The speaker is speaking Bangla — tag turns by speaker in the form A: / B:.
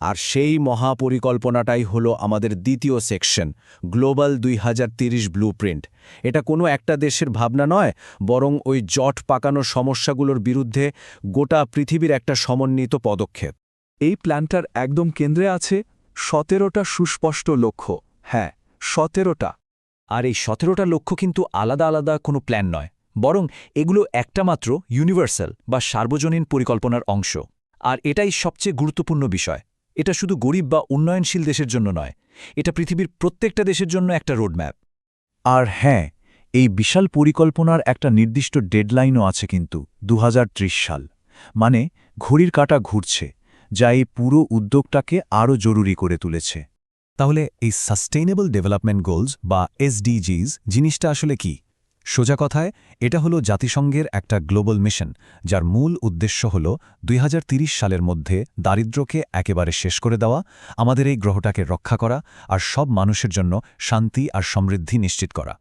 A: আর সেই মহাপরিকল্পনাটাই হলো আমাদের দ্বিতীয় সেকশন, গ্লোবাল 2030 ব্লুপ্রিন্ট। এটা কোনো একটা দেশের ভাবনা নয়, বরং ওই জট পাকানো সমস্যাগুলোর বিরুদ্ধে গোটা পৃথিবীর একটা সমন্বিত পদক্ষেপ।
B: এই প্ল্যানটার একদম কেন্দ্রে আছে 17টা সুস্পষ্ট লক্ষ্য। হ্যাঁ, 17টা।
C: আর এই 17টা লক্ষ্য কিন্তু আলাদা আলাদা কোনো প্ল্যান নয়, বরং এগুলো একটা মাত্র ইউনিভার্সাল বা সার্বজনীন পরিকল্পনার অংশ। আর এটাই সবচেয়ে গুরুত্বপূর্ণ বিষয়। এটা শুধু গরিব বা উন্নয়নশীল দেশের জন্য নয়, এটা পৃথিবীর প্রত্যেকটা দেশের জন্য একটা রোডম্যাপ।
D: আর হ্যাঁ, এই বিশাল পরিকল্পনার একটা নির্দিষ্ট ডেডলাইনও আছে কিন্তু 2030 সাল। মানে ঘড়ির কাঁটা ঘুরছে, যা এই পুরো উদ্যোগটাকে আরও জরুরি করে তুলেছে।
C: তাহলে এই সাস্টেইনেবল ডেভেলপমেন্ট গোলস বা এসডিজিজ জিনিসটা আসলে কি? সোজা কথায়, এটা হলো জাতিসংঘের একটা গ্লোবাল মিশন, যার মূল উদ্দেশ্য হল 2030 সালের মধ্যে দারিদ্র্যকে একেবারে শেষ করে দেওয়া, আমাদের এই গ্রহটাকে রক্ষা করা আর সব মানুষের জন্য শান্তি আর সমৃদ্ধি নিশ্চিত করা।